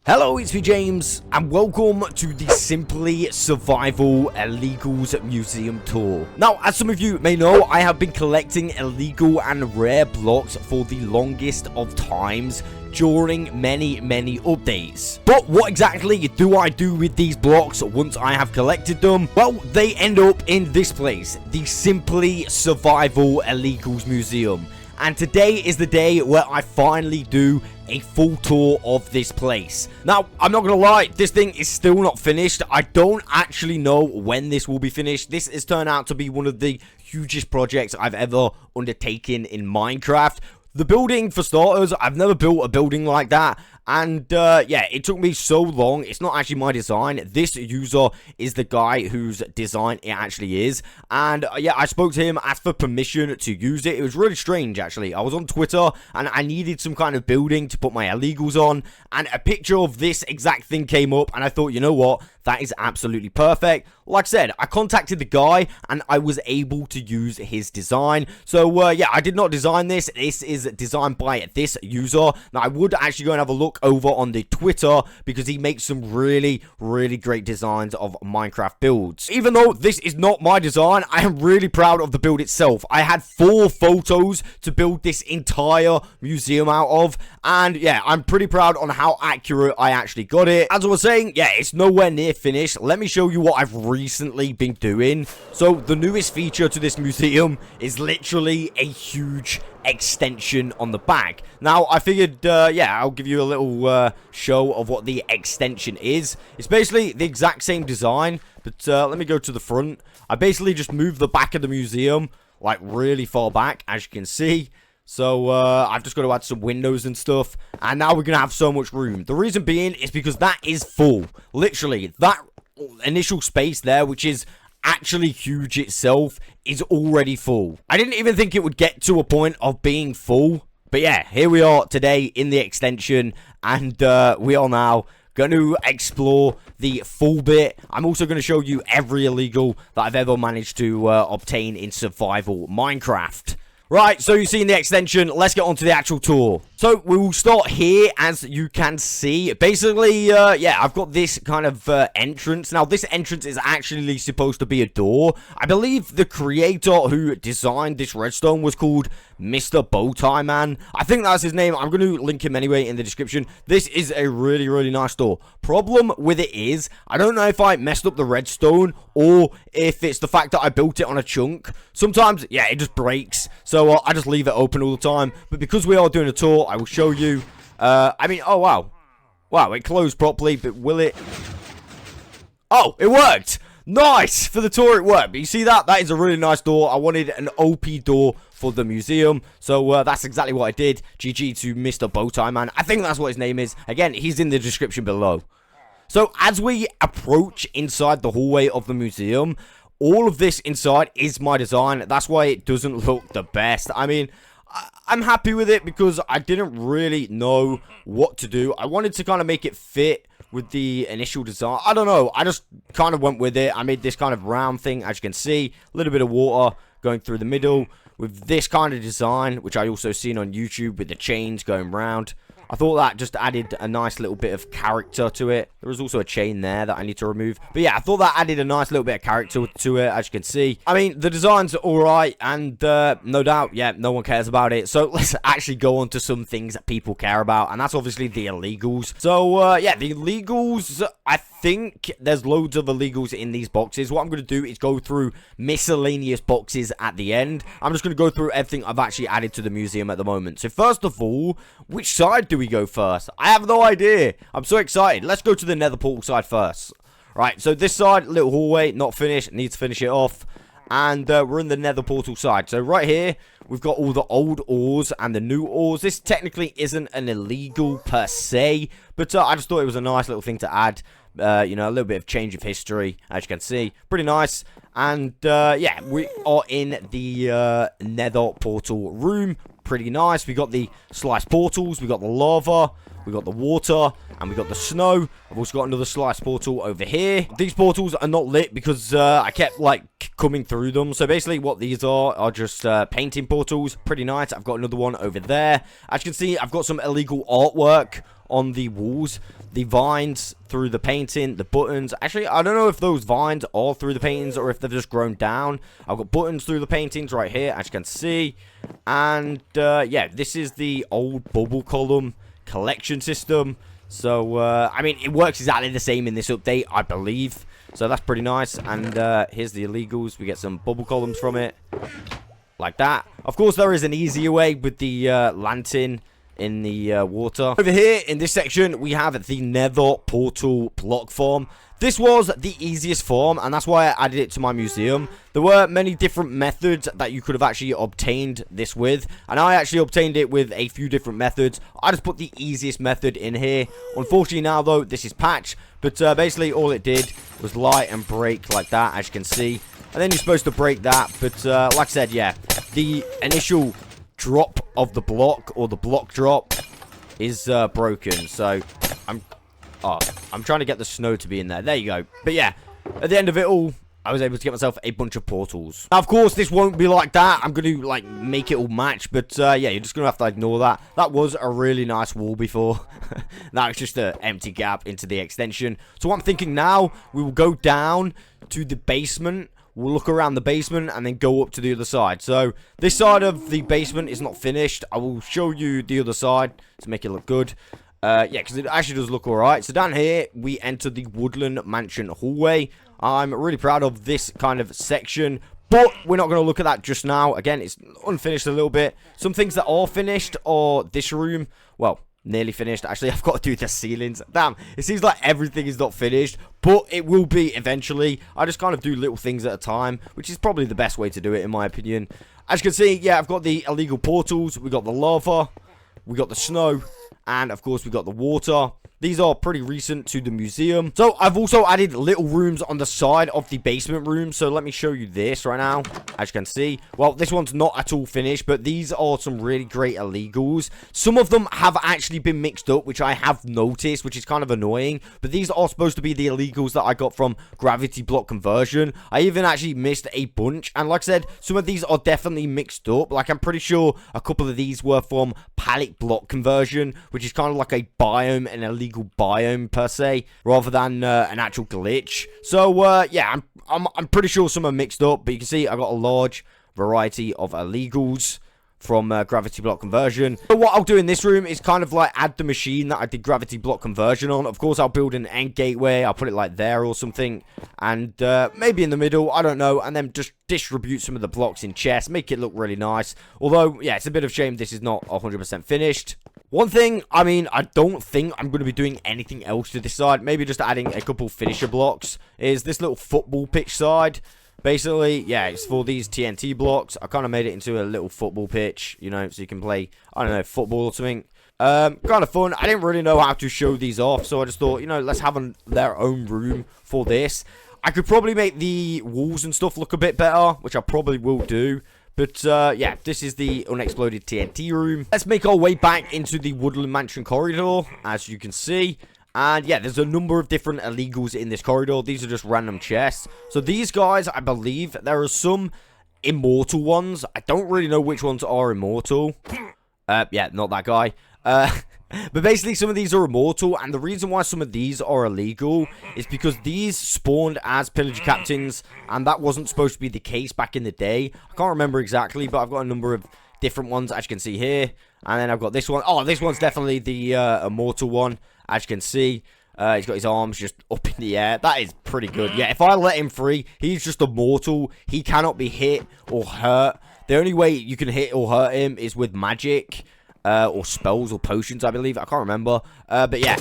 Hello, it's me James, and welcome to the Simply Survival Illegals Museum Tour. Now, as some of you may know, I have been collecting illegal and rare blocks for the longest of times during many updates. But what exactly do I do with these blocks once I have collected them? Well, they end up in this place, the Simply Survival Illegals Museum. And today is the day where I finally do a full tour of this place. Now, I'm not gonna lie, this thing is still not finished. I don't actually know when this will be finished. This has turned out to be one of the hugest projects I've ever undertaken in Minecraft. The building, for starters, I've never built a building like that. And, yeah, it took me so long. It's not actually my design. This user is the guy whose design it actually is. And, yeah, I spoke to him, asked for permission to use it. It was really strange, actually. I was on Twitter, and I needed some kind of building to put my illegals on. And a picture of this exact thing came up, and I thought, you know what? That is absolutely perfect. Like I said, I contacted the guy, and I was able to use his design. So, yeah, I did not design this. This is designed by this user. Now, I would actually go and have a look over on the Twitter because he makes some really great designs of Minecraft builds. Even though this is not my design, I am really proud of the build itself. I had 4 photos to build this entire museum out of, and yeah, I'm pretty proud on how accurate I actually got it. As I was saying, yeah, it's nowhere near finished. Let me show you what I've recently been doing. So the newest feature to this museum is literally a huge extension on the back. Now, I figured, yeah, I'll give you a little show of what the extension is. It's basically the exact same design, but let me go to the front. I basically just moved the back of the museum, like, really far back, as you can see. So, I've just got to add some windows and stuff, and now we're going to have so much room. The reason being is because that is full. Literally, that initial space there, which is actually huge itself, is already full. I didn't even think it would get to a point of being full, but yeah, here we are today in the extension, and we are now going to explore the full bit. I'm also going to show you every illegal that I've ever managed to obtain in survival Minecraft. Right, so you've seen the extension. Let's get on to the actual tour. So, we will start here, as you can see. Basically, yeah, I've got this kind of entrance. Now, this entrance is actually supposed to be a door. I believe the creator who designed this redstone was called Mr. Bowtie Man. I think that's his name. I'm going to link him anyway in the description. This is a really nice door. Problem with it is, I don't know if I messed up the redstone or if it's the fact that I built it on a chunk. Sometimes, yeah, it just breaks. So, I just leave it open all the time. But because we are doing a tour, I will show you. I mean, oh, wow. Wow, it closed properly, but will it? Oh, it worked. Nice. For the tour, it worked. But you see that? That is a really nice door. I wanted an OP door for the museum. So, that's exactly what I did. GG to Mr. Bowtie Man. I think that's what his name is. Again, he's in the description below. So, as we approach inside the hallway of the museum, all of this inside is my design. That's why it doesn't look the best. I mean, I'm happy with it because I didn't really know what to do. I wanted to kind of make it fit with the initial design. I don't know. I just kind of went with it. I made this kind of round thing, as you can see. A little bit of water going through the middle with this kind of design, which I also seen on YouTube with the chains going round. I thought that just added a nice little bit of character to it. There was also a chain there that I need to remove. But yeah, I thought that added a nice little bit of character to it, as you can see. I mean, the design's alright, and no doubt, yeah, no one cares about it. So let's actually go on to some things that people care about, and that's obviously the illegals. So, yeah, the illegals, I think there's loads of illegals in these boxes. What I'm going to do is go through miscellaneous boxes at the end. I'm just going to go through everything I've actually added to the museum at the moment. So first of all, which side do we go first? I have no idea. I'm so excited. Let's go to the nether portal side first. Right, so this side, little hallway, not finished. Need to finish it off. And we're in the nether portal side. So right here, we've got all the old ores and the new ores. This technically isn't an illegal per se, but I just thought it was a nice little thing to add. You know, a little bit of change of history, as you can see. Pretty nice. And, yeah, we are in the nether portal room. Pretty nice. We got the sliced portals. We got the lava. We got the water. And we got the snow. I've also got another sliced portal over here. These portals are not lit because I kept, like, coming through them. So, basically, what these are just painting portals. Pretty nice. I've got another one over there. As you can see, I've got some illegal artwork on the walls. The vines through the painting, the buttons. Actually, I don't know if those vines are through the paintings or if they've just grown down. I've got buttons through the paintings right here, as you can see. And, yeah, this is the old bubble column collection system. So, I mean, it works exactly the same in this update, I believe. So that's pretty nice. And here's the illegals. We get some bubble columns from it. Like that. Of course, there is an easier way with the lantern in the water. Over here, in this section, we have the Nether Portal block farm. This was the easiest farm, and that's why I added it to my museum. There were many different methods that you could have actually obtained this with, and I actually obtained it with a few different methods. I just put the easiest method in here. Unfortunately now, though, this is patch, but basically all it did was light and break like that, as you can see. And then you're supposed to break that, but like I said, yeah, the initial drop of the block, or the block drop, is broken. So I'm trying to get the snow to be in there. There you go. But yeah, at the end of it all, I was able to get myself a bunch of portals. Now, of course, this won't be like that. I'm going to, like, make it all match. But, yeah, you're just going to have to ignore that. That was a really nice wall before. That was just an empty gap into the extension. So what I'm thinking now, we will go down to the basement. We'll look around the basement and then go up to the other side. So, this side of the basement is not finished. I will show you the other side to make it look good. Yeah, because it actually does look alright. So down here, we enter the Woodland Mansion hallway. I'm really proud of this kind of section, but we're not going to look at that just now. Again, it's unfinished a little bit. Some things that are finished are this room. Well, nearly finished. Actually, I've got to do the ceilings. Damn, it seems like everything is not finished, but it will be eventually. I just kind of do little things at a time, which is probably the best way to do it, in my opinion. As you can see, yeah, I've got the illegal portals. We got the lava. We got the snow. And, of course, we got the water. These are pretty recent to the museum. So, I've also added little rooms on the side of the basement room. So, let me show you this right now. As you can see. Well, this one's not at all finished. But these are some really great illegals. Some of them have actually been mixed up, which I have noticed, which is kind of annoying. But these are supposed to be the illegals that I got from Gravity Block Conversion. I even actually missed a bunch. And like I said, some of these are definitely mixed up. Like, I'm pretty sure a couple of these were from Pallet Block Conversion, which is kind of like a biome, an illegal biome per se, rather than an actual glitch. So yeah, I'm pretty sure some are mixed up, but you can see I got a large variety of illegals from Gravity Block Conversion. So what I'll do in this room is kind of like add the machine that I did Gravity Block Conversion on. Of course, I'll build an end gateway. I'll put it like there or something, and maybe in the middle, I don't know, and then just distribute some of the blocks in chests, make it look really nice. Although, yeah, it's a bit of a shame this is not 100% finished. One thing, I mean, I don't think I'm going to be doing anything else to this side. Maybe just adding a couple finisher blocks. Is this little football pitch side. Basically, yeah, it's for these TNT blocks. I kind of made it into a little football pitch, you know, so you can play, I don't know, football or something. Kind of fun. I didn't really know how to show these off, so I just thought, you know, let's have their own room for this. I could probably make the walls and stuff look a bit better, which I probably will do. But, yeah, this is the unexploded TNT room. Let's make our way back into the Woodland Mansion corridor, as you can see. And, yeah, there's a number of different illegals in this corridor. These are just random chests. So, these guys, I believe, there are some immortal ones. I don't really know which ones are immortal. Yeah, not that guy. But basically, some of these are immortal, and the reason why some of these are illegal is because these spawned as pillager captains, and that wasn't supposed to be the case back in the day. I can't remember exactly, but I've got a number of different ones, as you can see here. And then I've got this one. Oh, this one's definitely the immortal one, as you can see. He's got his arms just up in the air. That is pretty good. Yeah, if I let him free, he's just immortal. He cannot be hit or hurt. The only way you can hit or hurt him is with magic. Or spells or potions, I believe. I can't remember. But yeah.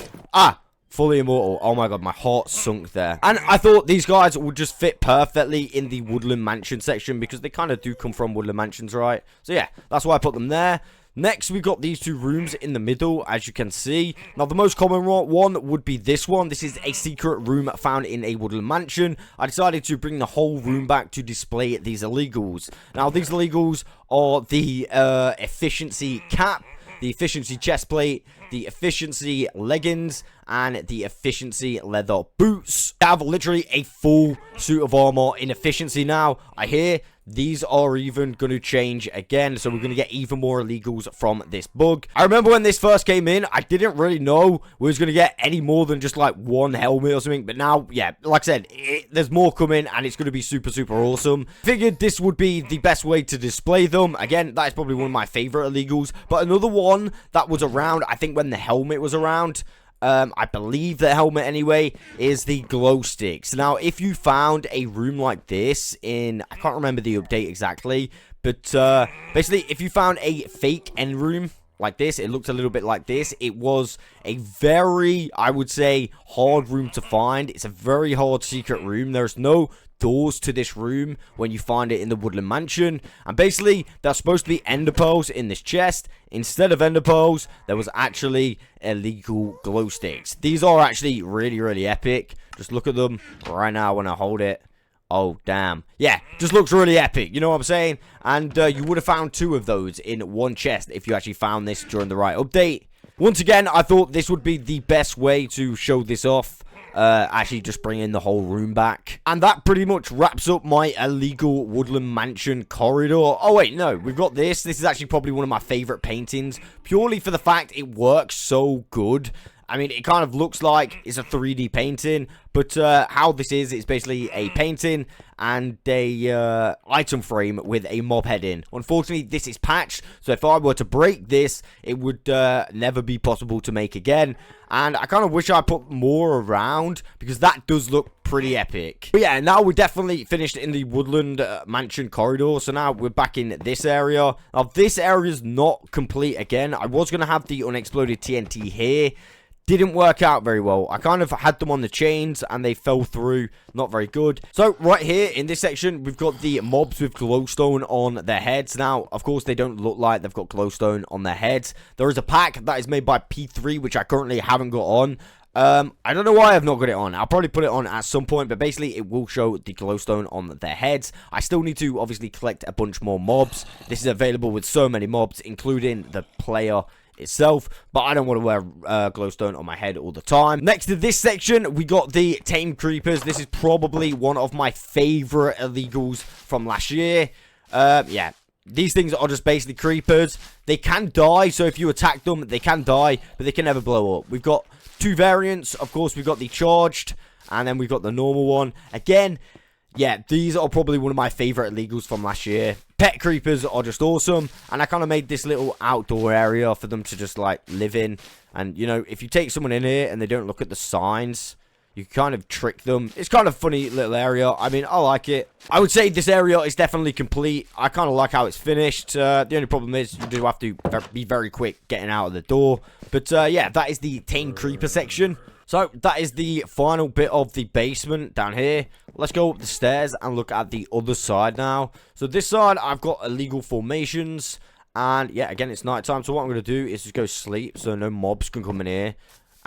Fully immortal. Oh my god, my heart sunk there. And I thought these guys would just fit perfectly in the Woodland Mansion section, because they kind of do come from Woodland Mansions, right? So yeah, that's why I put them there. Next, we've got these two rooms in the middle, as you can see. Now, the most common one would be this one. This is a secret room found in a Woodland Mansion. I decided to bring the whole room back to display these illegals. Now, these illegals are the efficiency cap, the efficiency chest plate, the efficiency leggings, and the efficiency leather boots. I have literally a full suit of armor in efficiency now. I hear these are even going to change again. So we're going to get even more illegals from this bug. I remember when this first came in, I didn't really know we was going to get any more than just like one helmet or something. But now, yeah, like I said, there's more coming and it's going to be super, super awesome. Figured this would be the best way to display them. Again, that is probably one of my favorite illegals. But another one that was around, I think when the helmet was around, I believe the helmet anyway, is the glow sticks. Now, if you found a room like this in, I can't remember the update exactly, but basically, if you found a fake end room like this, it looked a little bit like this. It was a very, I would say, hard room to find. It's a very hard secret room. There's no doors to this room when you find it in the Woodland Mansion, and basically there's supposed to be ender pearls in this chest. Instead of ender pearls, there was actually illegal glow sticks. These are actually really, really epic. Just look at them right now when I hold it. Oh, damn. Yeah, just looks really epic, you know what I'm saying? And you would have found 2 of those in one chest if you actually found this during the right update. Once again, I thought this would be the best way to show this off. Actually just bringing the whole room back. And that pretty much wraps up my illegal Woodland Mansion corridor. Oh wait, no, we've got this. This is actually probably one of my favorite paintings, purely for the fact it works so good. I mean, it kind of looks like it's a 3D painting, but how this is, it's basically a painting and a item frame with a mob head in. Unfortunately, this is patched, so if I were to break this, it would never be possible to make again. And I kind of wish I put more around, because that does look pretty epic. But yeah, now we're definitely finished in the Woodland Mansion corridor, so now we're back in this area. Now, this area is not complete again. I was going to have the unexploded TNT here. Didn't work out very well. I kind of had them on the chains and they fell through. Not very good. So right here in this section, we've got the mobs with glowstone on their heads. Now, of course, they don't look like they've got glowstone on their heads. There is a pack that is made by P3, which I currently haven't got on. I don't know why I've not got it on. I'll probably put it on at some point, but basically it will show the glowstone on their heads. I still need to obviously collect a bunch more mobs. This is available with so many mobs, including the player itself, but I don't want to wear glowstone on my head all the time. Next to this section, we got the tame creepers. This is probably one of my favorite illegals from last year. Yeah, these things are just basically creepers. They can die, so if you attack them, they can die, but they can never blow up. We've got 2 variants. Of course, we've got the charged, and then we've got the normal one. Again, yeah, these are probably one of my favorite illegals from last year. Pet creepers are just awesome, and I kind of made this little outdoor area for them to just like live in. And you know, if you take someone in here and they don't look at the signs, you kind of trick them. It's kind of funny little area. I mean, I like it. I would say this area is definitely complete. I kind of like how it's finished. The only problem is you do have to be very quick getting out of the door. But yeah, that is the tame creeper section. So, that is the final bit of the basement down here. Let's go up the stairs and look at the other side now. So, this side, I've got illegal formations. And, yeah, again, it's nighttime. So, what I'm going to do is just go sleep so no mobs can come in here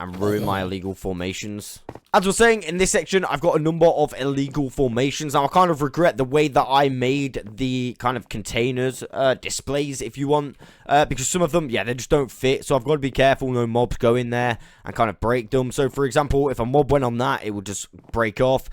and ruin my illegal formations. As we're saying, in this section, I've got a number of illegal formations. Now, I kind of regret the way that I made the kind of containers, displays, if you want. Because some of them, yeah, they just don't fit. So, I've got to be careful no mobs go in there and kind of break them. So, for example, if a mob went on that, it would just break off.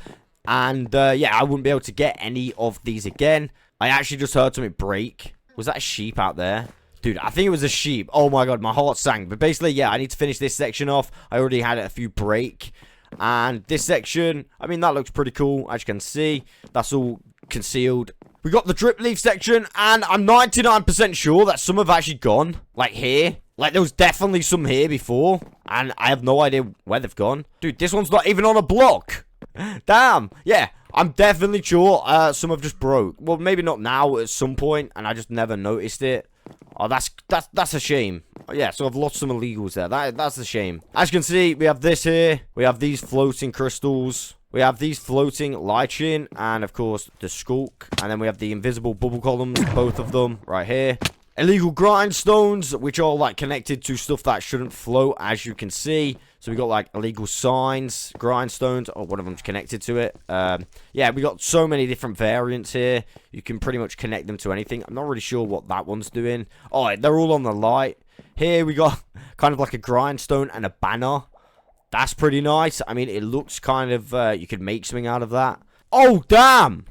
And, yeah, I wouldn't be able to get any of these again. I actually just heard something break. Was that a sheep out there? Dude, I think it was a sheep. Oh my god, my heart sank. But basically, yeah, I need to finish this section off. I already had a few break. And this section, I mean, that looks pretty cool. As you can see, that's all concealed. We got the drip leaf section, and I'm 99% sure that some have actually gone. Like here. Like, there was definitely some here before. And I have no idea where they've gone. Dude, this one's not even on a block. Damn. Yeah, I'm definitely sure some have just broke. Well, maybe not now, at some point, and I just never noticed it. Oh, that's a shame. Yeah, so I've lost some illegals there. That's a shame. As you can see, we have this here. We have these floating crystals. We have these floating lichen. And, of course, the skulk. And then we have the invisible bubble columns. Both of them right here. Illegal grindstones, which are, like, connected to stuff that shouldn't float, as you can see. So we got, like, illegal signs, grindstones. Oh, one of them's connected to it. Yeah, we got so many different variants here. You can pretty much connect them to anything. I'm not really sure what that one's doing. Oh, they're all on the light. Here we got kind of like a grindstone and a banner. That's pretty nice. I mean, it looks kind of, you could make something out of that. Oh, damn!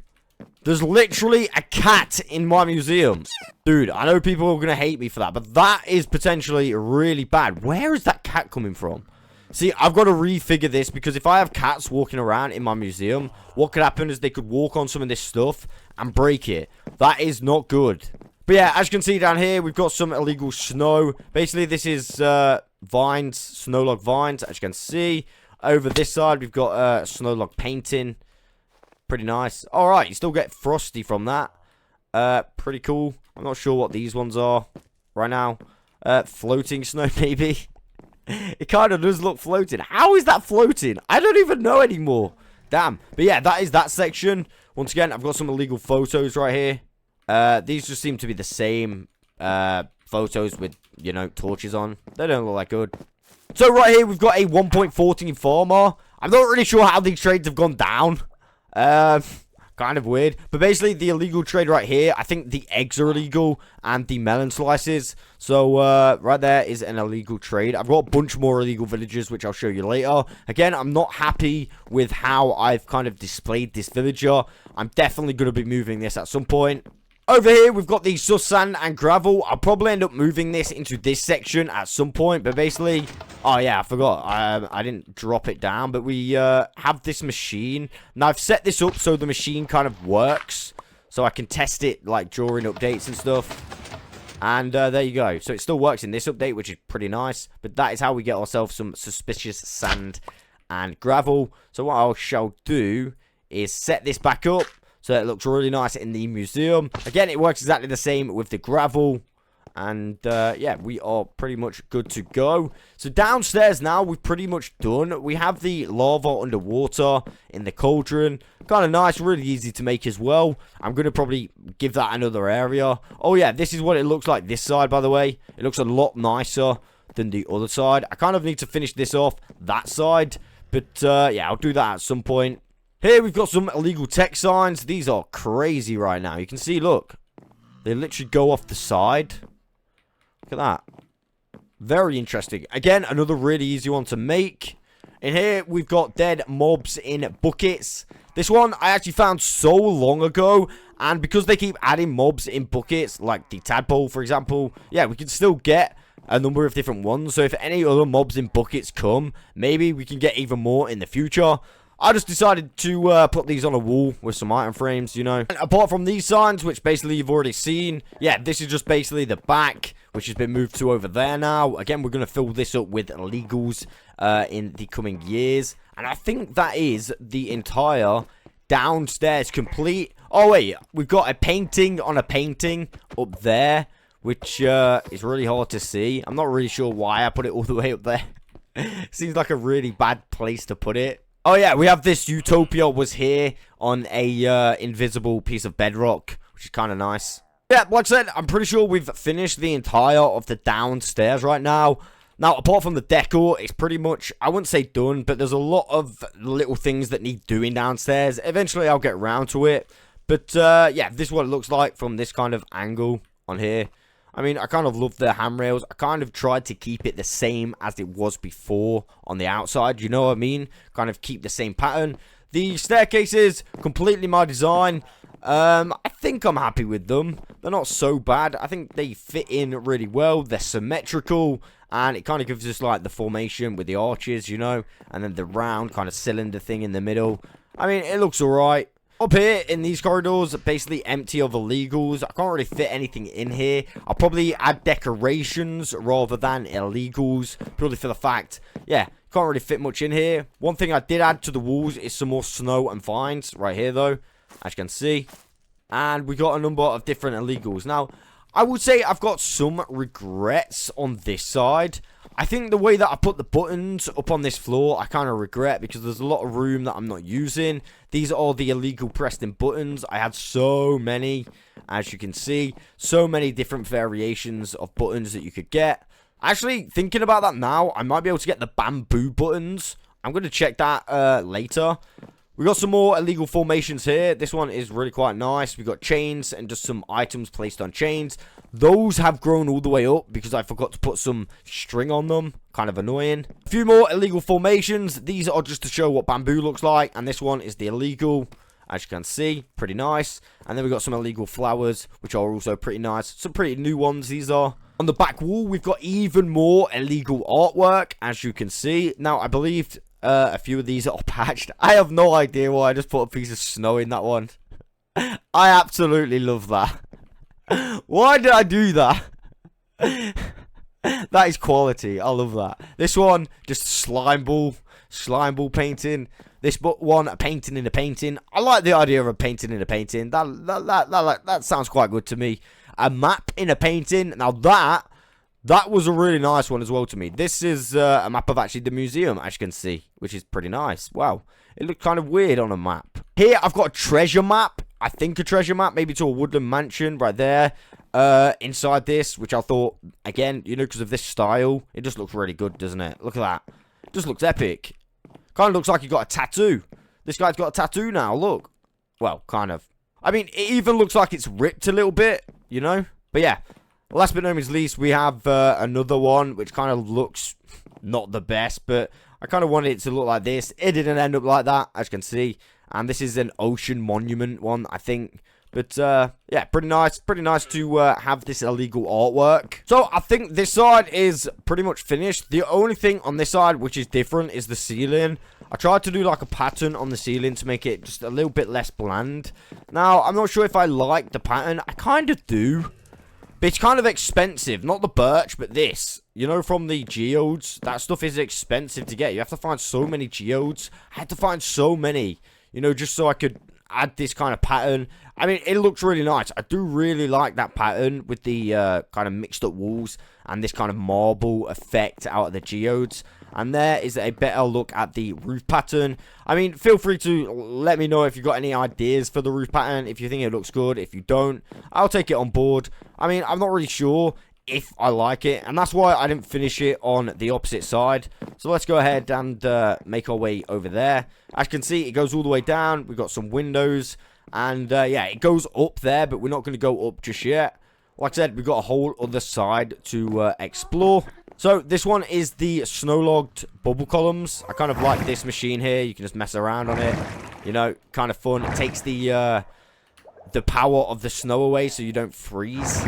There's literally a cat in my museum. Dude, I know people are going to hate me for that, but that is potentially really bad. Where is that cat coming from? See, I've got to refigure this, because if I have cats walking around in my museum, what could happen is they could walk on some of this stuff and break it. That is not good. But yeah, as you can see down here, we've got some illegal snow. Basically, this is vines, snow log vines, as you can see. Over this side, we've got snow log painting. Pretty nice. Alright, you still get frosty from that. Pretty cool. I'm not sure what these ones are right now. Floating snow, maybe. It kind of does look floating. How is that floating? I don't even know anymore. Damn. But yeah, that is that section. Once again, I've got some illegal photos right here. These just seem to be the same photos with, you know, torches on. They don't look that good. So right here, we've got a 1.14 farmer. I'm not really sure how these trades have gone down. Kind of weird. But basically, the illegal trade right here, I think the eggs are illegal and the melon slices. So, right there is an illegal trade. I've got a bunch more illegal villages, which I'll show you later. Again, I'm not happy with how I've kind of displayed this villager. I'm definitely going to be moving this at some point. Over here, we've got the sus sand and gravel. I'll probably end up moving this into this section at some point. But basically, oh yeah, I forgot. I didn't drop it down. But we have this machine. Now, I've set this up so the machine kind of works. So I can test it, like, during updates and stuff. And there you go. So it still works in this update, which is pretty nice. But that is how we get ourselves some suspicious sand and gravel. So what I shall do is set this back up. So it looks really nice in the museum. Again, it works exactly the same with the gravel. And, yeah, we are pretty much good to go. So downstairs now, we've pretty much done. We have the lava underwater in the cauldron. Kind of nice, really easy to make as well. I'm going to probably give that another area. Oh, yeah, this is what it looks like this side, by the way. It looks a lot nicer than the other side. I kind of need to finish this off that side. But, yeah, I'll do that at some point. Here we've got some illegal tech signs. These are crazy right now. You can see, look. They literally go off the side. Look at that. Very interesting. Again, another really easy one to make. In here, we've got dead mobs in buckets. This one I actually found so long ago. And because they keep adding mobs in buckets, like the tadpole, for example, yeah, we can still get a number of different ones. So if any other mobs in buckets come, maybe we can get even more in the future. I just decided to put these on a wall with some item frames, you know. And apart from these signs, which basically you've already seen, yeah, this is just basically the back, which has been moved to over there now. Again, we're going to fill this up with illegals in the coming years. And I think that is the entire downstairs complete. Oh, wait, we've got a painting on a painting up there, which is really hard to see. I'm not really sure why I put it all the way up there. Seems like a really bad place to put it. Oh, yeah, we have this Utopia was here on a invisible piece of bedrock, which is kind of nice. Yeah, like I said, I'm pretty sure we've finished the entire of the downstairs right now. Now, apart from the decor, it's pretty much, I wouldn't say done, but there's a lot of little things that need doing downstairs. Eventually, I'll get around to it. But, yeah, this is what it looks like from this kind of angle on here. I mean, I kind of love the handrails. I kind of tried to keep it the same as it was before on the outside. You know what I mean? Kind of keep the same pattern. The staircases, completely my design. I think I'm happy with them. They're not so bad. I think they fit in really well. They're symmetrical. And it kind of gives us, like, the formation with the arches, you know. And then the round kind of cylinder thing in the middle. I mean, it looks alright. Up here in these corridors, basically empty of illegals. I can't really fit anything in here. I'll probably add decorations rather than illegals. Purely for the fact, yeah, can't really fit much in here. One thing I did add to the walls is some more snow and vines right here, though, as you can see. And we got a number of different illegals. Now, I would say I've got some regrets on this side. I think the way that I put the buttons up on this floor, I kind of regret because there's a lot of room that I'm not using. These are the illegal Preston buttons. I had so many, as you can see, so many different variations of buttons that you could get. Actually, thinking about that now, I might be able to get the bamboo buttons. I'm going to check that later. We got some more illegal formations here. This one is really quite nice. We got chains and just some items placed on chains. Those have grown all the way up because I forgot to put some string on them. Kind of annoying. A few more illegal formations. These are just to show what bamboo looks like. And this one is the illegal. as you can see. Pretty nice. And then we've got some illegal flowers, which are also pretty nice. Some pretty new ones, these are. On the back wall, we've got even more illegal artwork, as you can see. Now, I believe a few of these are patched. I have no idea why I just put a piece of snow in that one. I absolutely love that. Why did I do that? That is quality. I love that. This one, just slime ball painting. This one, a painting in a painting. I like the idea of a painting in a painting. That sounds quite good to me. A map in a painting. Now that was a really nice one as well to me. This is a map of actually the museum, as you can see, which is pretty nice. Wow, it looked kind of weird on a map. Here I've got a treasure map. I think a treasure map, maybe to a woodland mansion right there. Inside this, which I thought, again, you know, because of this style, it just looks really good, doesn't it? Look at that. It just looks epic. Kind of looks like he got a tattoo. This guy's got a tattoo now, look. Well, kind of. I mean, it even looks like it's ripped a little bit, you know? But yeah, last but not least, we have another one, which kind of looks not the best, but I kind of wanted it to look like this. It didn't end up like that, as you can see. And this is an ocean monument one, I think. But, yeah, pretty nice to have this illegal artwork. So, I think this side is pretty much finished. The only thing on this side which is different is the ceiling. I tried to do, like, a pattern on the ceiling to make it just a little bit less bland. Now, I'm not sure if I like the pattern. I kind of do. But it's kind of expensive. Not the birch, but this. You know, from the geodes. That stuff is expensive to get. You have to find so many geodes. I had to find so many. You know, just so I could add this kind of pattern. I mean, it looks really nice. I do really like that pattern with the kind of mixed up walls and this kind of marble effect out of the geodes. And there is a better look at the roof pattern. I mean, feel free to let me know if you've got any ideas for the roof pattern. If you think it looks good. If you don't, I'll take it on board. I mean, I'm not really sure if I like it, and that's why I didn't finish it on the opposite side. So let's go ahead and make our way over there. As you can see, it goes all the way down. We've got some windows, and yeah, it goes up there, but we're not going to go up just yet. Like I said, we've got a whole other side to explore. So this one is the snow-logged bubble columns. I kind of like this machine here. You can just mess around on it, you know, kind of fun. It takes the power of the snow away so you don't freeze.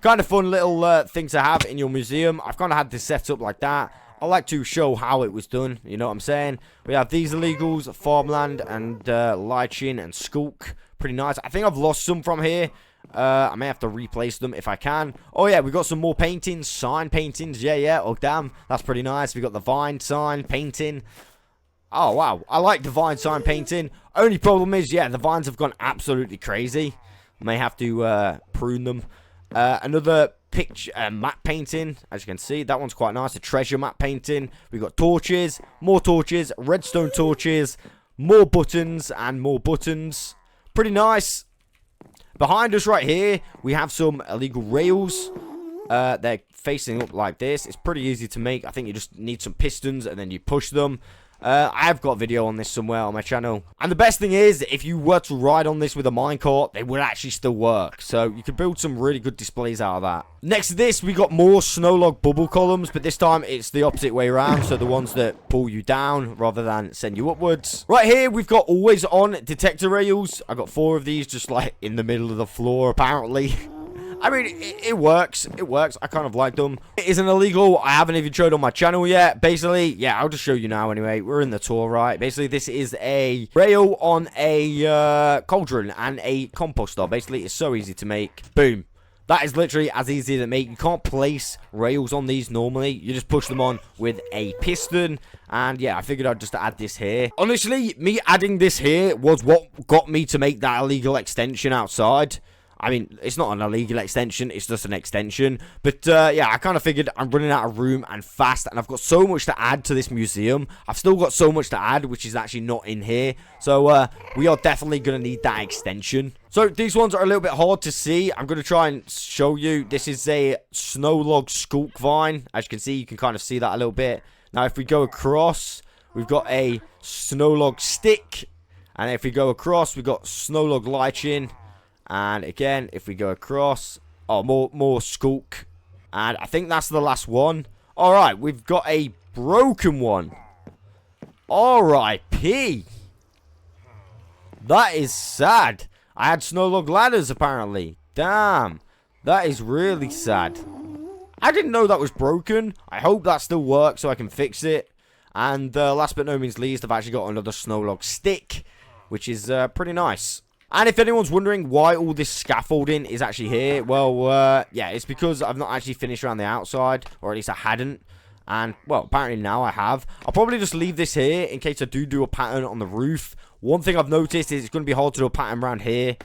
Kind of fun little thing to have in your museum. I've kind of had this set up like that. I like to show how it was done, you know what I'm saying? We have these illegals, farmland, and lichen and skulk. Pretty nice. I think I've lost some from here. I may have to replace them if I can. Oh yeah, we've got some more paintings, sign paintings. Yeah. Oh damn, that's pretty nice. We've got the vine sign painting. Oh wow, I like the vine sign painting. Only problem is, yeah, the vines have gone absolutely crazy. May have to prune them. Another picture map painting, as you can see, that one's quite nice. A treasure map painting. We've got torches, more torches, redstone torches, more buttons and more buttons. Pretty nice. Behind us right here, we have some illegal rails. They're facing up like this. It's pretty easy to make. I think you just need some pistons and then you push them. I have got a video on this somewhere on my channel. And the best thing is, if you were to ride on this with a minecart, they would actually still work. So you could build some really good displays out of that. Next to this, we got more snow log bubble columns, but this time it's the opposite way around. So the ones that pull you down rather than send you upwards. Right here, we've got always on detector rails. I got 4 of these just like in the middle of the floor, apparently. I mean, it works. It works. I kind of like them. It isn't illegal. I haven't even showed on my channel yet. Basically, yeah, I'll just show you now anyway. We're in the tour, right? Basically, this is a rail on a cauldron and a composter. Basically, it's so easy to make. Boom. That is literally as easy to make. You can't place rails on these normally. You just push them on with a piston. And yeah, I figured I'd just add this here. Honestly, me adding this here was what got me to make that illegal extension outside. I mean, it's not an illegal extension, it's just an extension. But, yeah, I kind of figured I'm running out of room and fast, and I've got so much to add to this museum. I've still got so much to add, which is actually not in here. So, we are definitely going to need that extension. So, these ones are a little bit hard to see. I'm going to try and show you. This is a snow log skulk vine. As you can see, you can kind of see that a little bit. Now, if we go across, we've got a snow log stick. And if we go across, we've got snow log lichen. And again, if we go across, oh, more skulk. And I think that's the last one. Alright, we've got a broken one. R.I.P. That is sad. I had snow log ladders, apparently. Damn. That is really sad. I didn't know that was broken. I hope that still works so I can fix it. And last but no means least, I've actually got another snow log stick, which is pretty nice. And if anyone's wondering why all this scaffolding is actually here, well, yeah, it's because I've not actually finished around the outside, or at least I hadn't. And, well, apparently now I have. I'll probably just leave this here in case I do a pattern on the roof. One thing I've noticed is it's going to be hard to do a pattern around here.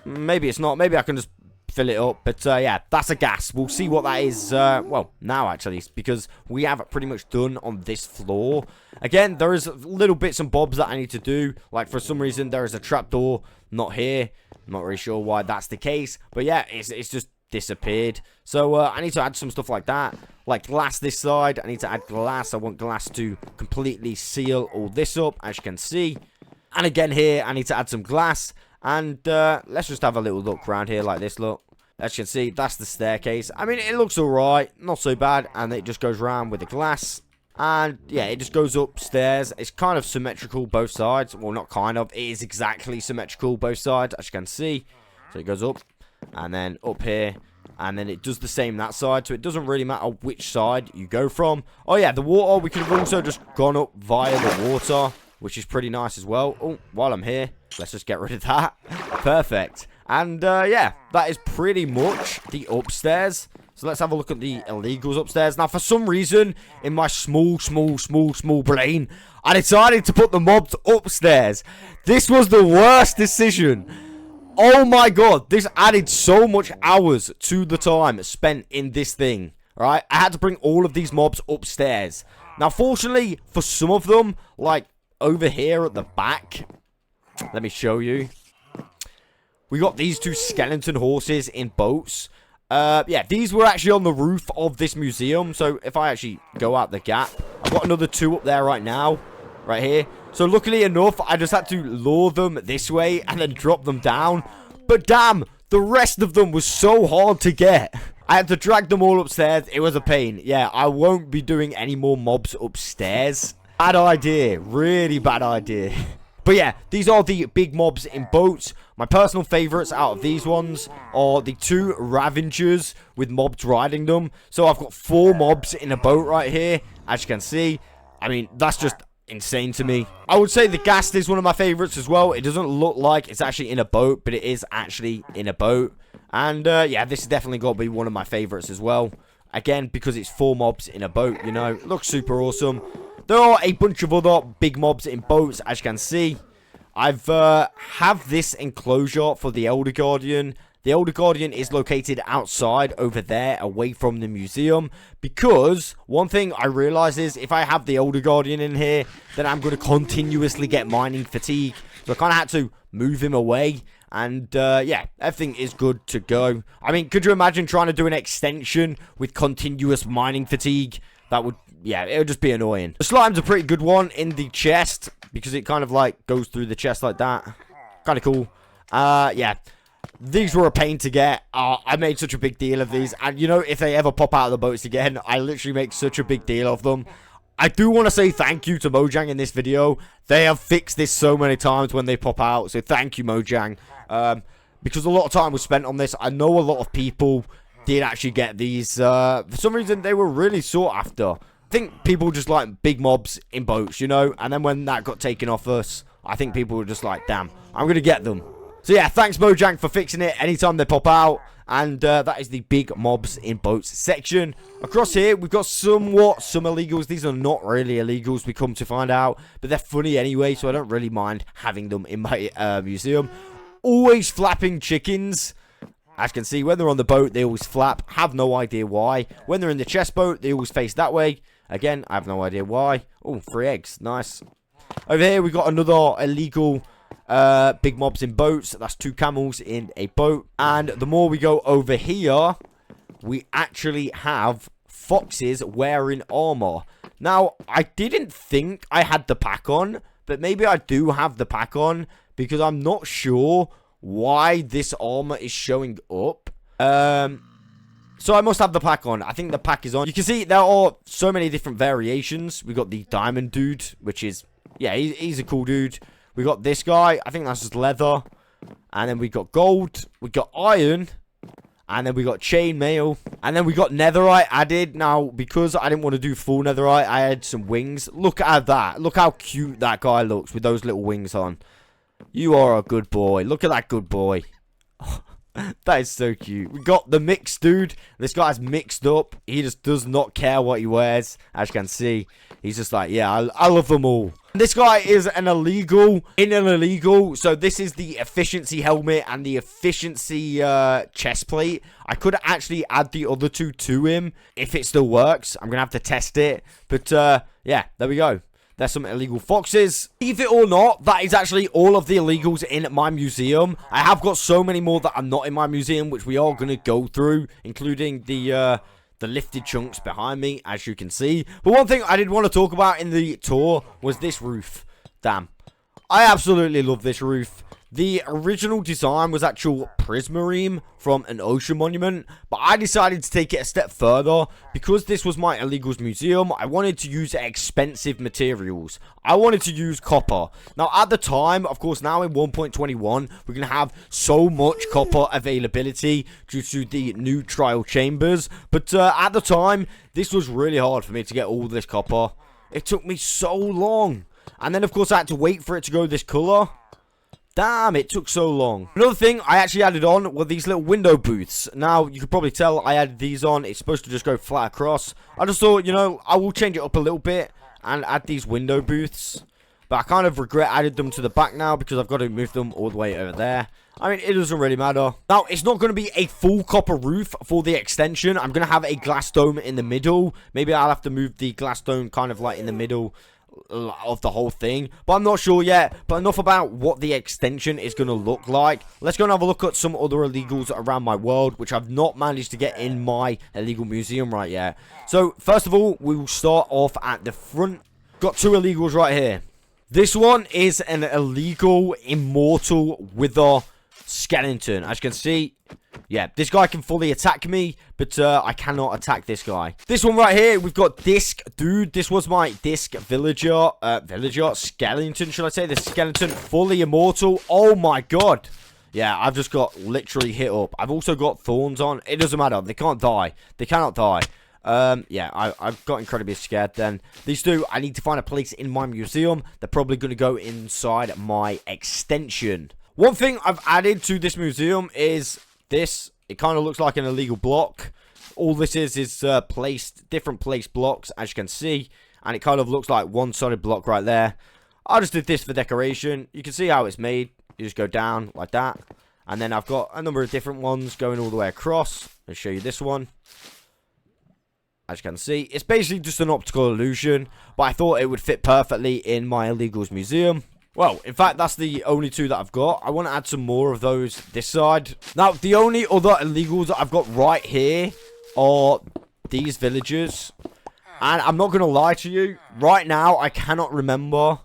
Maybe it's not. Maybe I can just fill it up. But, yeah, that's a gas. We'll see what that is, well, now, actually. Because we have pretty much done on this floor. Again, there is little bits and bobs that I need to do. Like, for some reason, there is a trapdoor not here. I'm not really sure why that's the case. But, yeah, it's just disappeared. So, I need to add some stuff like that. Like glass this side. I need to add glass. I want glass to completely seal all this up, as you can see. And again here, I need to add some glass. And let's just have a little look around here like this, look. As you can see, that's the staircase. I mean, it looks alright. Not so bad. And it just goes around with the glass. And, yeah, it just goes upstairs. It's kind of symmetrical both sides. Well, not kind of. It is exactly symmetrical both sides, as you can see. So it goes up. And then up here. And then it does the same that side. So it doesn't really matter which side you go from. Oh, yeah, the water. We could have also just gone up via the water, which is pretty nice as well. Oh, while I'm here, let's just get rid of that. Perfect. And, yeah, that is pretty much the upstairs. So let's have a look at the illegals upstairs. Now, for some reason, in my small brain, I decided to put the mobs upstairs. This was the worst decision. Oh my god, this added so much hours to the time spent in this thing, right? I had to bring all of these mobs upstairs. Now, fortunately, for some of them, like over here at the back, let me show you. We got these two skeleton horses in boats. Yeah, these were actually on the roof of this museum. So if I actually go out the gap, I've got another two up there right now, right here. So luckily enough, I just had to lure them this way and then drop them down. But damn, the rest of them was so hard to get. I had to drag them all upstairs. It was a pain. Yeah, I won't be doing any more mobs upstairs. Bad idea. Really bad idea. But yeah, these are the big mobs in boats. My personal favorites out of these ones are the two Ravengers with mobs riding them. So I've got 4 mobs in a boat right here, as you can see. I mean, that's just insane to me. I would say the Ghast is one of my favorites as well. It doesn't look like it's actually in a boat, but it is actually in a boat. And yeah, this is definitely got to be one of my favorites as well. Again, because it's 4 mobs in a boat, you know. It looks super awesome. There are a bunch of other big mobs in boats, as you can see. I've have this enclosure for the Elder Guardian. The Elder Guardian is located outside over there, away from the museum. Because one thing I realize is if I have the Elder Guardian in here, then I'm going to continuously get mining fatigue. So I kind of had to move him away. And, yeah, everything is good to go. I mean, could you imagine trying to do an extension with continuous mining fatigue? That would, yeah, it would just be annoying. The slime's a pretty good one in the chest, because it kind of, like, goes through the chest like that. Kind of cool. Yeah. These were a pain to get. I made such a big deal of these. And, you know, if they ever pop out of the boats again, I literally make such a big deal of them. I do want to say thank you to Mojang in this video. They have fixed this so many times when they pop out. So thank you, Mojang. Because a lot of time was spent on this. I know a lot of people did actually get these. For some reason, they were really sought after. I think people just like big mobs in boats, you know. And then when that got taken off us, I think people were just like, damn, I'm going to get them. So yeah, thanks Mojang for fixing it anytime they pop out. And that is the big mobs in boats section. Across here, we've got somewhat some illegals. These are not really illegals, we come to find out. But they're funny anyway, so I don't really mind having them in my museum. Always flapping chickens. As you can see, when they're on the boat, they always flap. Have no idea why. When they're in the chest boat, they always face that way. Again, I have no idea why. Oh, 3 eggs. Nice. Over here, we've got another illegal big mobs in boats. That's 2 camels in a boat. And the more we go over here, we actually have foxes wearing armor. Now, I didn't think I had the pack on, but maybe I do have the pack on, because I'm not sure why this armor is showing up. So I must have the pack on. I think the pack is on. You can see there are so many different variations. We got the diamond dude, which is, yeah, he's a cool dude. We got this guy. I think that's just leather. And then we got gold. We got iron. And then we got chainmail. And then we got netherite added. Now, because I didn't want to do full netherite, I had some wings. Look at that. Look how cute that guy looks with those little wings on. You are a good boy. Look at that good boy. That is so cute. We got the mixed dude. This guy's mixed up. He just does not care what he wears. As you can see, he's just like, yeah, I love them all. This guy is an illegal. So this is the efficiency helmet and the efficiency chest plate. I could actually add the other two to him if it still works. I'm going to have to test it. But yeah, there we go. There's some illegal foxes. Believe it or not, that is actually all of the illegals in my museum. I have got so many more that are not in my museum, which we are going to go through, including the lifted chunks behind me, as you can see. But one thing I did want to talk about in the tour was this roof. Damn. I absolutely love this roof. The original design was actual prismarine from an ocean monument, but I decided to take it a step further. Because this was my illegals museum, I wanted to use expensive materials. I wanted to use copper. Now, at the time, of course, now in 1.21, we're going to have so much copper availability due to the new trial chambers. But at the time, this was really hard for me to get all this copper. It took me so long. And then, of course, I had to wait for it to go this color. Damn, it took so long. Another thing I actually added on were these little window booths. Now, you could probably tell I added these on. It's supposed to just go flat across. I just thought, you know, I will change it up a little bit and add these window booths. But I kind of regret added them to the back now because I've got to move them all the way over there. I mean, it doesn't really matter. Now, it's not going to be a full copper roof for the extension. I'm going to have a glass dome in the middle. Maybe I'll have to move the glass dome kind of like in the middle of the whole thing, but I'm not sure yet. But enough about what the extension is going to look like. Let's go and have a look at some other illegals around my world, which I've not managed to get in my illegal museum right yet. So first of all, we will start off at the front. Got two illegals right here. This one is an illegal immortal wither skeleton. As you can see, yeah, this guy can fully attack me, but I cannot attack this guy. This one right here, we've got Disc Dude. This was my Disc Villager, skeleton, should I say? The skeleton, fully immortal. Oh my god. Yeah, I've just got literally hit up. I've also got thorns on. It doesn't matter. They can't die. They cannot die. Yeah, I've got incredibly scared then. These two, I need to find a place in my museum. They're probably going to go inside my extension. One thing I've added to this museum is this. It kind of looks like an illegal block. All this is different placed blocks, as you can see, and it kind of looks like one solid block right there. I just did this for decoration. You can see how it's made. You just go down like that, and then I've got a number of different ones going all the way across. I'll show you this one. As you can see, it's basically just an optical illusion, but I thought it would fit perfectly in my illegals museum. Well, in fact, that's the only two that I've got. I want to add some more of those this side. Now, the only other illegals that I've got right here are these villagers. And I'm not going to lie to you. Right now, I cannot remember.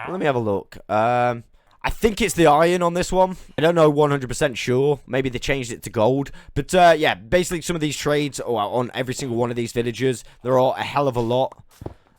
Let me have a look. I think it's the iron on this one. I don't know 100% sure. Maybe they changed it to gold. But, yeah, basically some of these trades are on every single one of these villagers. There are a hell of a lot.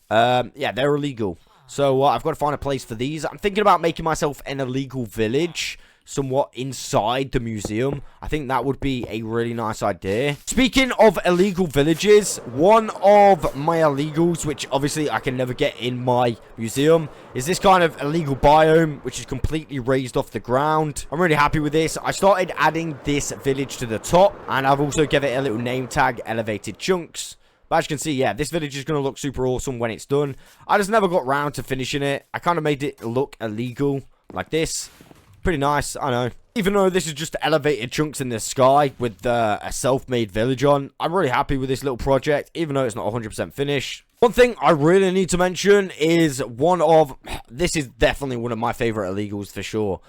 Yeah, they're illegal. So, I've got to find a place for these. I'm thinking about making myself an illegal village somewhat inside the museum. I think that would be a really nice idea. Speaking of illegal villages, one of my illegals, which obviously I can never get in my museum, is this kind of illegal biome, which is completely raised off the ground. I'm really happy with this. I started adding this village to the top, and I've also given it a little name tag, Elevated Chunks. But as you can see, yeah, this village is going to look super awesome when it's done. I just never got round to finishing it. I kind of made it look illegal, like this. Pretty nice, I know. Even though this is just elevated chunks in the sky with a self-made village on, I'm really happy with this little project, even though it's not 100% finished. One thing I really need to mention is this is definitely one of my favorite illegals for sure.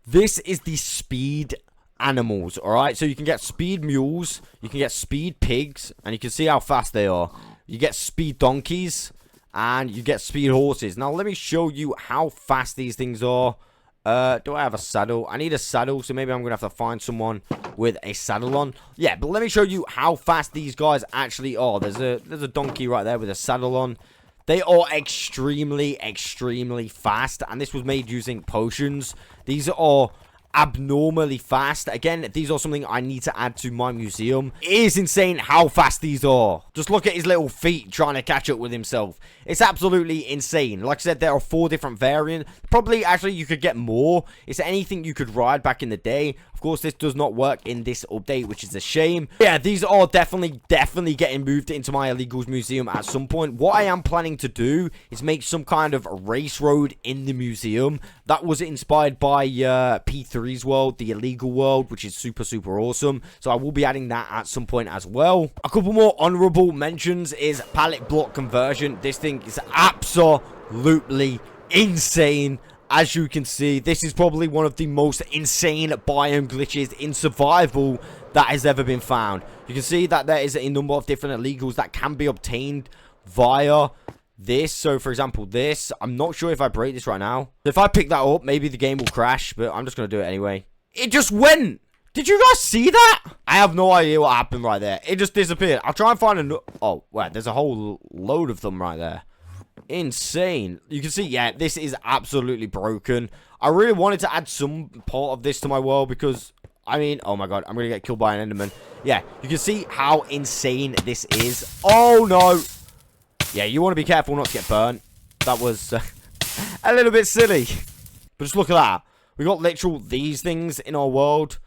This is the speed animals, alright? So you can get speed mules, you can get speed pigs, and you can see how fast they are. You get speed donkeys, and you get speed horses. Now, let me show you how fast these things are. Do I have a saddle? I need a saddle, so maybe I'm going to have to find someone with a saddle on. Yeah, but let me show you how fast these guys actually are. There's a donkey right there with a saddle on. They are extremely, extremely fast. And this was made using potions. These are abnormally fast. Again, these are something I need to add to my museum. It is insane how fast these are. Just look at his little feet trying to catch up with himself. It's absolutely insane. Like I said, there are 4 different variants. Probably, actually, you could get more. It's anything you could ride back in the day. Of course, this does not work in this update, which is a shame. Yeah, these are definitely getting moved into my illegals museum at some point. What I am planning to do is make some kind of race road in the museum. That was inspired by P3's world, the illegal world, which is super, super awesome. So I will be adding that at some point as well. A couple more honorable mentions is pallet block conversion. This thing is absolutely insane. As you can see, this is probably one of the most insane biome glitches in survival that has ever been found. You can see that there is a number of different illegals that can be obtained via this. So, for example, this. I'm not sure if I break this right now. If I pick that up, maybe the game will crash, but I'm just going to do it anyway. It just went. Did you guys see that? I have no idea what happened right there. It just disappeared. I'll try and find a... Oh, wait, there's a whole load of them right there. Insane. You can see, yeah, this is absolutely broken. I really wanted to add some part of this to my world because, I mean, oh my god, I'm gonna get killed by an enderman. Yeah, you can see how insane this is. Oh no. Yeah, you want to be careful not to get burnt. That was a little bit silly. But just look at that. We got literal these things in our world,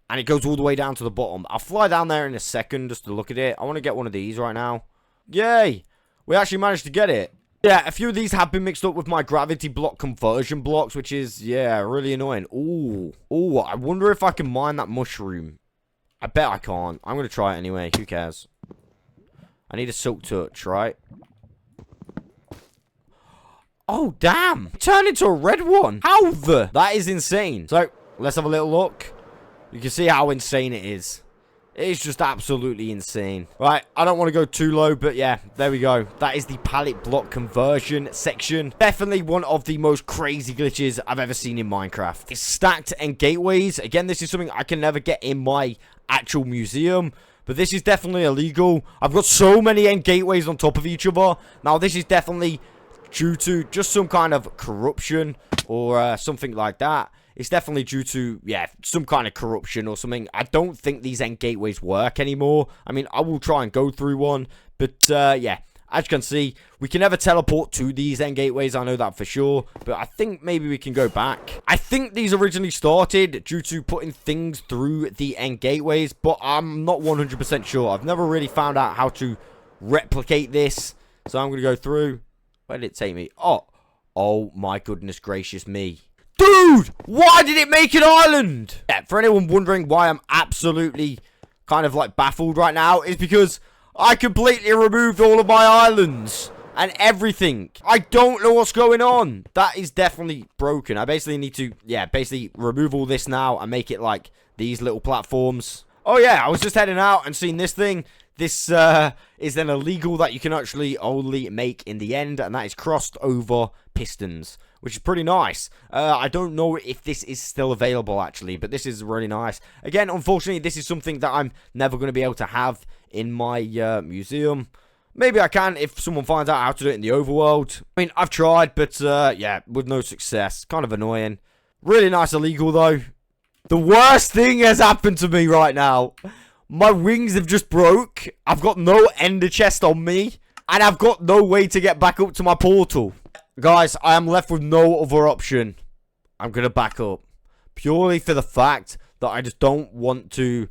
and it goes all the way down to the bottom. I'll fly down there in a second just to look at it. I want to get one of these right now. Yay. We actually managed to get it. Yeah, a few of these have been mixed up with my gravity block conversion blocks, which is, yeah, really annoying. Ooh. Ooh, I wonder if I can mine that mushroom. I bet I can't. I'm going to try it anyway. Who cares? I need a silk touch, right? Oh, damn. Turned into a red one. How the? That is insane. So, let's have a little look. You can see how insane it is. It's just absolutely insane. Right, I don't want to go too low, but yeah, there we go. That is the pallet block conversion section. Definitely one of the most crazy glitches I've ever seen in Minecraft. It's stacked and gateways. Again, this is something I can never get in my actual museum, but this is definitely illegal. I've got so many end gateways on top of each other. Now, this is definitely due to just some kind of corruption or something like that. It's definitely due to, yeah, some kind of corruption or something. I don't think these end gateways work anymore. I mean, I will try and go through one. But, yeah, as you can see, we can never teleport to these end gateways. I know that for sure. But I think maybe we can go back. I think these originally started due to putting things through the end gateways. But I'm not 100% sure. I've never really found out how to replicate this. So I'm going to go through. Where did it take me? Oh my goodness gracious me. Dude, why did it make an island? Yeah, for anyone wondering why I'm absolutely kind of like baffled right now, is because I completely removed all of my islands and everything. I don't know what's going on. That is definitely broken. I basically need to, yeah, basically remove all this now and make it like these little platforms. Oh yeah, I was just heading out and seeing this thing. This is an illegal that you can actually only make in the end, and that is crossed over pistons, which is pretty nice. I don't know if this is still available, actually, but this is really nice. Again, unfortunately, this is something that I'm never going to be able to have in my museum. Maybe I can if someone finds out how to do it in the overworld. I mean, I've tried, but yeah, with no success. Kind of annoying. Really nice illegal, though. The worst thing has happened to me right now. My wings have just broke. I've got no ender chest on me. And I've got no way to get back up to my portal. Guys, I am left with no other option. I'm going to back up. Purely for the fact that I just don't want to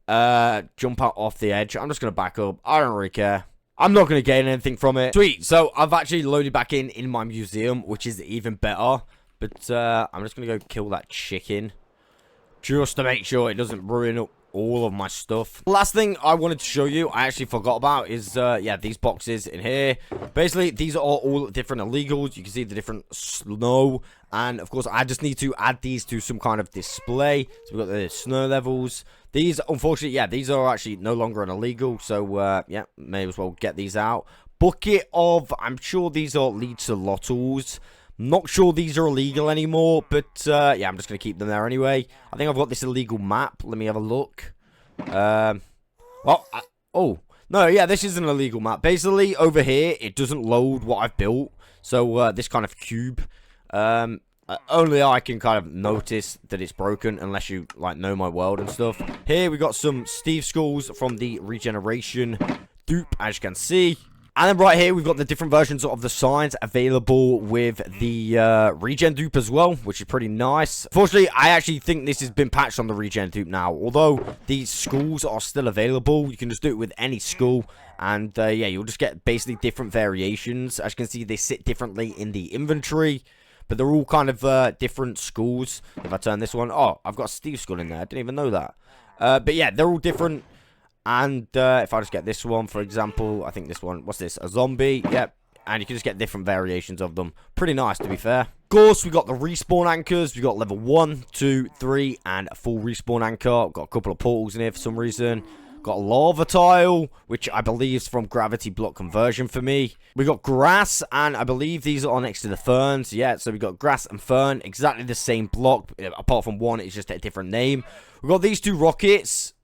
jump out off the edge. I'm just going to back up. I don't really care. I'm not going to gain anything from it. Sweet. So, I've actually loaded back in my museum, which is even better. But I'm just going to go kill that chicken. Just to make sure it doesn't ruin up all of my stuff. Last thing I wanted to show you, I actually forgot about, is yeah, these boxes in here. Basically, these are all different illegals. You can see the different snow, and of course I just need to add these to some kind of display. So we've got the snow levels. These, unfortunately, yeah, these are actually no longer an illegal, so yeah, may as well get these out. Bucket of, I'm sure these are lead to lottles. Not sure these are illegal anymore, but yeah, I'm just going to keep them there anyway. I think I've got this illegal map. Let me have a look. Oh, No, yeah, this is an illegal map. Basically, over here, it doesn't load what I've built. So, this kind of cube, only I can kind of notice that it's broken unless you, like, know my world and stuff. Here, we got some Steve skulls from the regeneration dupe, as you can see. And then right here, we've got the different versions of the signs available with the regen dupe as well, which is pretty nice. Fortunately, I actually think this has been patched on the regen dupe now. Although these skulls are still available, you can just do it with any skull. And yeah, you'll just get basically different variations. As you can see, they sit differently in the inventory. But they're all kind of different skulls. If I turn this one, oh, I've got a Steve skull in there. I didn't even know that. But yeah, they're all different. And if I just get this one, for example, I think this one, what's this? A zombie, yep. And you can just get different variations of them. Pretty nice, to be fair. Of course, we got the respawn anchors. We got level 1, 2, 3, and a full respawn anchor. Got a couple of portals in here for some reason. Got a lava tile, which I believe is from gravity block conversion for me. We got grass, and I believe these are next to the ferns. Yeah, so we got grass and fern, exactly the same block. Apart from one, it's just a different name. We got these two rockets.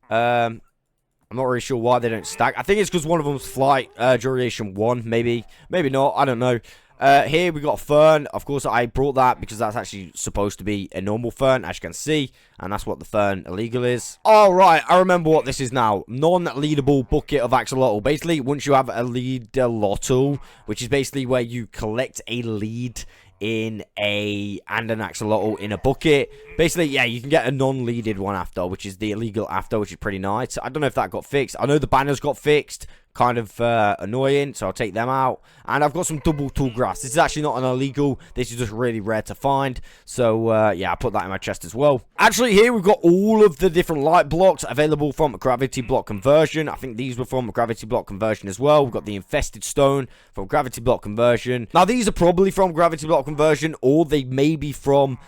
I'm not really sure why they don't stack. I think it's because one of them's flight duration 1, maybe. Maybe not, I don't know. Here we got a fern. Of course, I brought that because that's actually supposed to be a normal fern, as you can see. And that's what the fern illegal is. Alright, I remember what this is now. Non-leadable bucket of axolotl. Basically, once you have a lead-lotto, which is basically where you collect a lead and an axolotl in a bucket. Basically, yeah, you can get a non-leaded one after, which is the illegal after, which is pretty nice. I don't know if that got fixed. I know the banners got fixed. Kind of annoying, so I'll take them out. And I've got some double tall grass. This is actually not an illegal. This is just really rare to find. So, yeah, I put that in my chest as well. Actually, here we've got all of the different light blocks available from gravity block conversion. I think these were from gravity block conversion as well. We've got the infested stone from gravity block conversion. Now, these are probably from gravity block conversion, or they may be from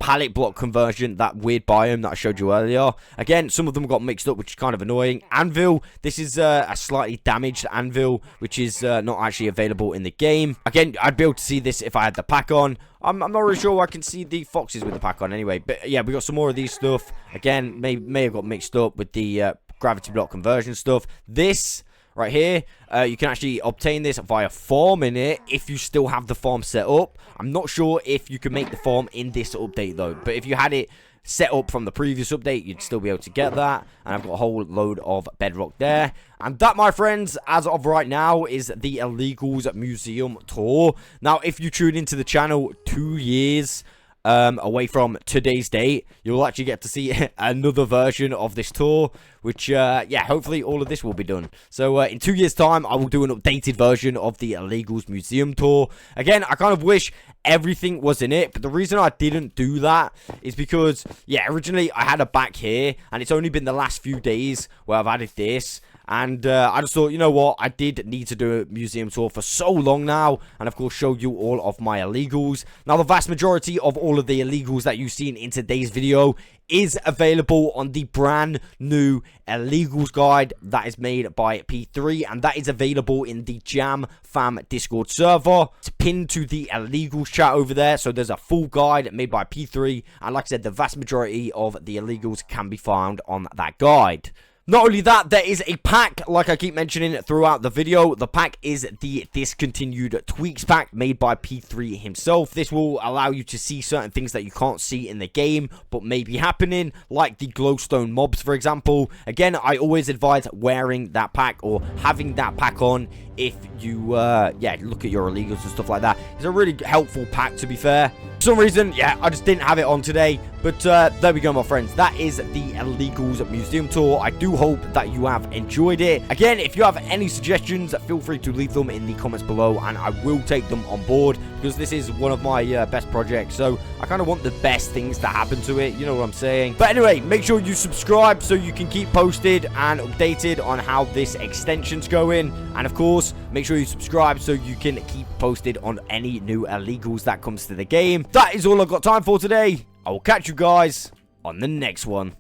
pallet block conversion, that weird biome that I showed you earlier. Again, some of them got mixed up, which is kind of annoying. Anvil, this is a slightly damaged anvil, which is not actually available in the game. Again, I'd be able to see this if I had the pack on. I'm not really sure I can see the foxes with the pack on anyway. But yeah, we got some more of these stuff. Again, may have got mixed up with the gravity block conversion stuff. This right here, you can actually obtain this via farming it if you still have the farm set up. I'm not sure if you can make the farm in this update though, but if you had it set up from the previous update, you'd still be able to get that. And I've got a whole load of bedrock there. And that, my friends, as of right now, is the Illegals Museum tour. Now, if you tune into the channel 2 years away from today's date, you'll actually get to see another version of this tour, which yeah, hopefully all of this will be done. So in 2 years time, I will do an updated version of the Illegals Museum tour. Again, I kind of wish everything was in it, but the reason I didn't do that is because, yeah, originally I had a back here, and it's only been the last few days where I've added this. And I just thought, you know what, I did need to do a museum tour for so long now, and of course show you all of my illegals. Now, the vast majority of all of the illegals that you've seen in today's video is available on the brand new illegals guide that is made by P3, and that is available in the Jam Fam Discord server. It's pinned to the illegals chat over there, so there's a full guide made by P3, and like I said, the vast majority of the illegals can be found on that guide. Not only that, there is a pack, like I keep mentioning throughout the video. The pack is the discontinued tweaks pack made by P3 himself. This will allow you to see certain things that you can't see in the game, but may be happening, like the glowstone mobs, for example. Again, I always advise wearing that pack or having that pack on if you, yeah, look at your illegals and stuff like that. It's a really helpful pack, to be fair. For some reason, yeah, I just didn't have it on today. But there we go, my friends. That is the Illegals Museum tour. I do hope that you have enjoyed it. Again, if you have any suggestions, feel free to leave them in the comments below, and I will take them on board, because this is one of my best projects. So I kind of want the best things to happen to it. You know what I'm saying? But anyway, make sure you subscribe so you can keep posted and updated on how this extension's going. And of course, make sure you subscribe so you can keep posted on any new illegals that comes to the game. That is all I've got time for today. I will catch you guys on the next one.